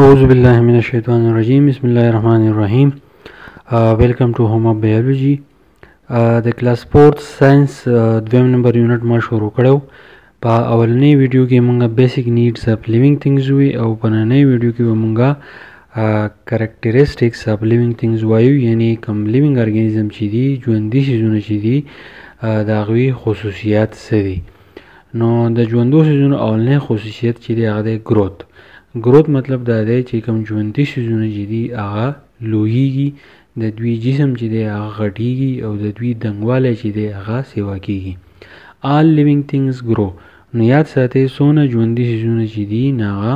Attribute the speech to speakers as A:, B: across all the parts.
A: أعوذ بالله من الشيطان الرجيم بسم الله الرحمن الرحيم. Welcome to Home of Biology. د کلاس 4 ساينس دویم نمبر یونټ ما شروع کړو. په اولنی ویډیو کې مونږه بیسیک نیډز اف لیوینګ ثینګز وی او په نننی ویډیو کې مونږه کریکټریسټکس اف لیوینګ ثینګز وایو، یعنی کوم لیوینګ ارګانیزم چې دي ژوندي شیزونه چې دي د هغوی خصوصیات څه دي. نو د ژوندو شیزونو اولنی خصوصیت چې دی هغه دی ګروت مطلب دا دی چې کوم ژوندي شیزونه چې دي هغه لویږي، د دوی جسم چې دی هغه غټیږي او د دوی دنګوالی چې دی هغه سیوا کیږي. all living things grow. نو یاد ساتئ څونه ژوندي شیزونه چې دي هغه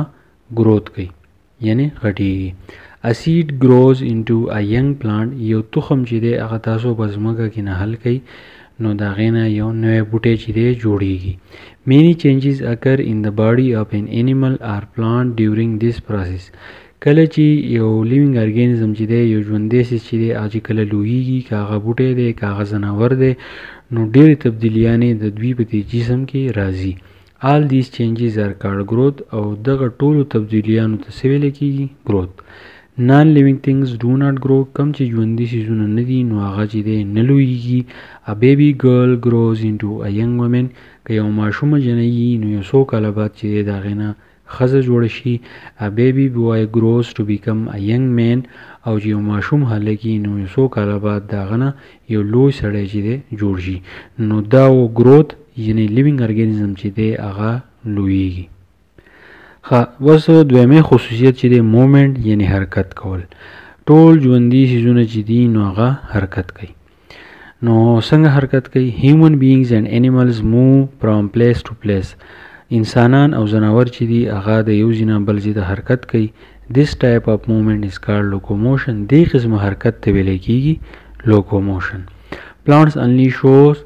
A: ګروت کوي یعنی غټیږي. a seed grows into a young plant. یو تخم چې دی هغه تاسو په ځمکه کې نهل کوي نو د هغې نه یو نوی بوټی چې دی جوړیږي. many changes occur in the body of an animal or plant during this process. کله چې یو لیوینګ ارګانیزم چې دی یو ژوندی شی چې دی هغه چې کله لویږي، که هغه بوټی دی که هغه ځناور دی، نو ډېرې تبدیلیانې د دوی په دې جسم کې راځي. all these changes are called growth. او دغه ټولو تبدیلیانو ته څه ویلی کېږي؟ growth. non living things do not grow. کم چې ژوندي شیزونه نه دي نو هغه چې دی نه لویږي. a baby girl grows into a young woman. که یو ماشومه جنۍ نو یو څو کاله بعد چې دی د هغې نه ښځه جوړه شي. a baby boy grows to become a young man. او چې یو ماشوم هلکي نو یو څو کاله بعد د هغه نه یو لوی سړی چې دی جوړ شي. نو دا و ګروت یعنی لیوینګ ارګانیزم چې دی هغه لویږي. اوس دویمې خصوصیت چې دی مومنټ یعنی حرکت کول. ټول ژوندي شیزونه چې دي نو هغه حرکت کوي. نو څنګه حرکت کوي؟ human beings and animals move from place to place. انسانان او ځناور چې دي هغه د یو ځای نه بل ځای ته حرکت کوي. this type of movement is called locomotion. دې قسمه حرکت ته ویلی کېږي locomotion. plants only shows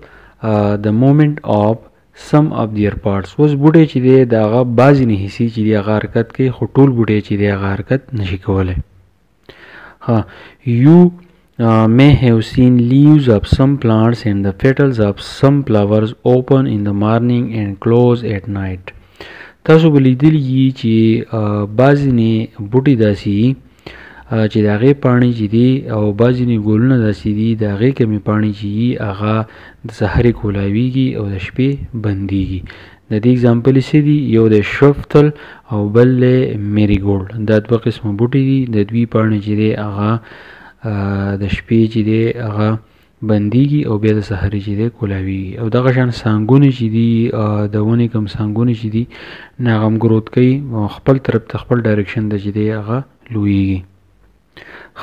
A: the movement of some of their parts. اوس بوټی چې دی د هغه بعضې نه حصې چې دي هغه حرکت کوي، خو ټول بوټی چې دی هغه حرکت نشي کولی. you may have seen leaves of some plants and the petals of some flowers open in the morning and close at night. تاسو به لیدلی چې بعضې نه بوټي داسې چې د هغې پاڼې چې دي او بعضې نه ګلونه داسې دي د هغې کمې پاڼې چې دي هغه د سحرې کولاویږي او د شپې بندیږي. د دې اګزامپل څه دي؟ یو د شفتل او بل د میریګولډ. دا دوه قسمه بوټي دي، د دوی پاڼې چې دی هغه د شپې چې دی هغه بندیږي او بیا د سحرې چې دی کولاویږي. او دغه شان سانګونه چې دي د ونې کوم سانګونه چې دي نه هغه هم ګروت کوي او خپل طرف ته خپل ډایرکشن ته چې دی هغه لویږي.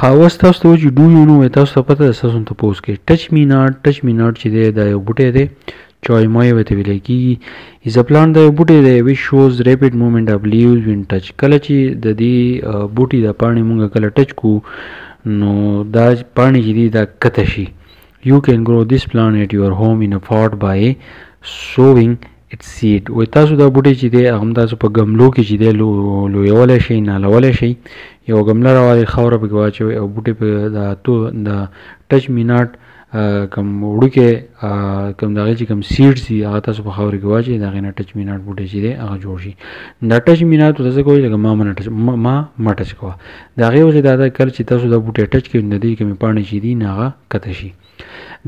A: اوس تاسو ته چې ډو یو نو تاسو ته پته ده، تاسو تپوس کوئ ټچ می ناټ. ټچ می ناټ چې دی دا یو بوټی دی چوایمای ورته ویلی کېږي. is a plant دا یو بوټی دی which shows rapid movement of leaves when touched. کله چې د دې بوټي د پاڼې مونږ کله ټچ کو نو دا پاڼې چې دي دا کته شي. you can grow this plant at your home in a pot by sowing its seed. وایي تاسو دا بوټی چې دی هغه هم تاسو په ګملو کې چې دی لویولی شئ، نالولی شئ. یو ګمله راوالئ، خاوره پکې واچوئ او بوټی په د ټچ می ناټ کوم وړوکی کوم د هغې چې کوم سیډز دي هغه تاسو په خاورې کې واچوئ، د هغې نه ټچ می ناټ بوټی چې دی هغه جوړ شي. دا ټچ می ناټ ورته څه کوئ لکه ما مه ټچ کوه. د هغې وجې دا ده کله چې تاسو دا بوټی ټچ کوئ نو د دې کومې پاڼې چې دي نه هغه کته شي.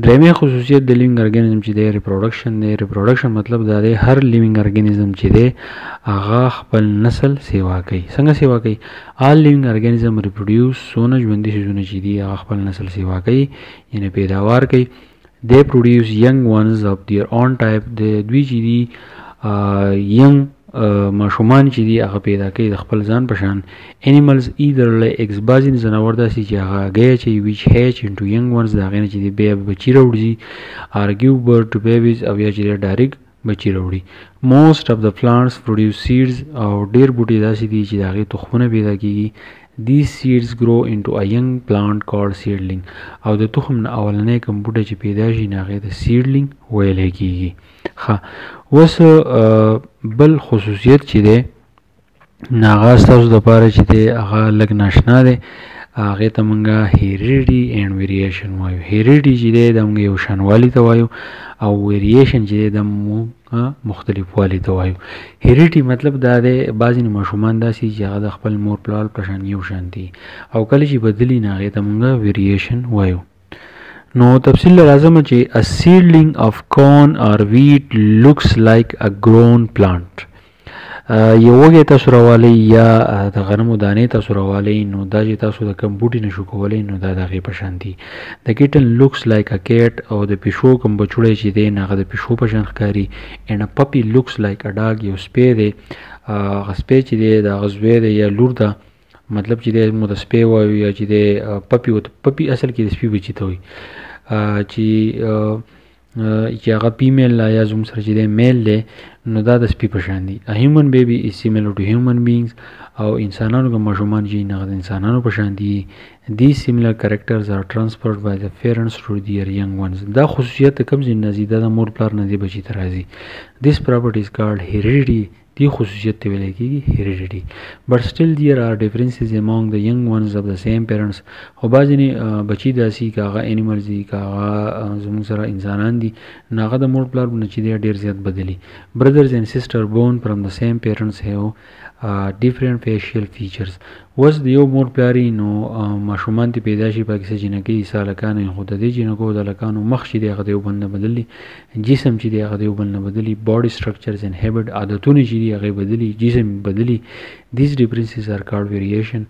A: درېمې خصوصیت د لیوینګ ارګانیزم چې دی ریپروډکشن دی. ریپروډکشن مطلب دا دی هر لیوینګ ارګانیزم چې دی هغه خپل نسل سیوا کوي. څنګه سیوا کوي؟ all living organism reproduce. څونه ژوندي شیزونه چې دي هغه خپل نسل سیوا کوي یعنې پیداوار کوي. they produce young ones of their own type. د دوی چې دي young ماشومان چې دي هغه پیدا کوي د خپل ځان په شان. animals either lay eggs. بعضې ځناور داسې چې هغه هګۍ اچوي which hatch into young ones. د هغې نه چې دی بیا بچي راوړي or give birth to babies او یا چې دی ډایرکټ بچي راوړي. most of the plants produce seeds. او ډېر بوټي داسې دي چې د هغې تخمونه پیدا کېږي. these seeds grow into a young plant called seedling. او د تخم نه اولنی کوم بوټی چې پیدا شي نو هغې ته seedling ویلی کېږي. اوس بل خصوصیت چې دی هغه ستاسو دپاره چې دی هغه لږ ناشنا دی. هغې ته مونږه heredity and variation وایو. heredity چې دی د مونږ یو شانوالي ته وایو او variation چې دی د مونږ مختلف والی ته وایو. heredity مطلب دا دی بعضې ماشومان داسې چې هغه د خپل مور پلار په شان یو شان دي او کله چې بدلي نه هغې ته مونږ variation وایو. نو تفصیل راځم چې a seedling of corn or wheat looks like a grown plant. یو وږی تاسو راوالی یا د غنمو دانې تاسو راوالی نو دا چې تاسو د کوم بوټي نشو کولی نو دا د هغې په شان دي. د kitten looks like a cat او د پیشو کوم بچوړی چې دی هغه د پیشو په شان ښکاري. and a puppy looks like a dog. یو سپی دی هغه سپی چې دی د هغه زوی دی یا لور ده مطلب چې دی مو د سپی وایو یا چې دی پپي اصل کې د سپي بچي ته وایي چې هغه فیمیل یا زموږ سره چې دی میل دی نو دا د سپي په شان دي. a human baby is similar to human beings او انسانانو کوم ماشومان چې هغه د انسانانو په شان دي. these similar characters are transferred by the parents to their young ones. دا خصوصیت کوم ځای نه ځي دا د مور پلار نه دی بچي ته راځي. this property is called heredity. دی خصوصیت ته ویل کېږي heredity. but still there are differences among the young ones of the same parents. خو بعضې بچي داسې که هغه animals دي که هغه زموږ سره انسانان دي نو هغه د مور پلار نه چې دی ډېر زیات بدلي. brothers and sisters born from the same parents have different facial features. اوس د یو مور پلاري نو ماشومان ته پیدا شي پکې څه جنکۍ عیسی هلکان خو د دې جنکو د هلکانو مخ چې دی هغه د یو بل نه بدلي، جسم چې دی هغه د یو بل نه بدلي، باډي سټرکچرز اینډ هیبټ عادتونه چې دی هغه بدلي، جسم بدلي. دیز ډیفرنسز آر کالډ ویریشن.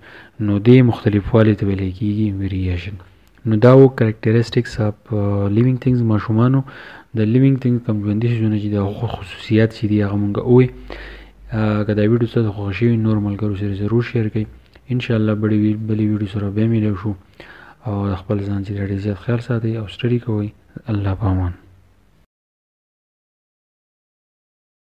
A: نو دې مختلفوالی ته ویل کېږي ویریشن. نو دا و کریکټریسټکس اف لیوینګ تھنګز. ماشومانو د لیوینګ تھنګز کوم ژوندي څیزونه چې د خصوصیات چې دي هغه مونږ ووایي. که دا ویډیو ستاسو خوښ شوي نور ملګرو سره ضرور شیر کړئ. انشاءالله بلې ویډیو سره بیا میلاو شو او خپل ځان چې ډېر زیات خیال ساتئ او سټډي کوئ. الله په امان.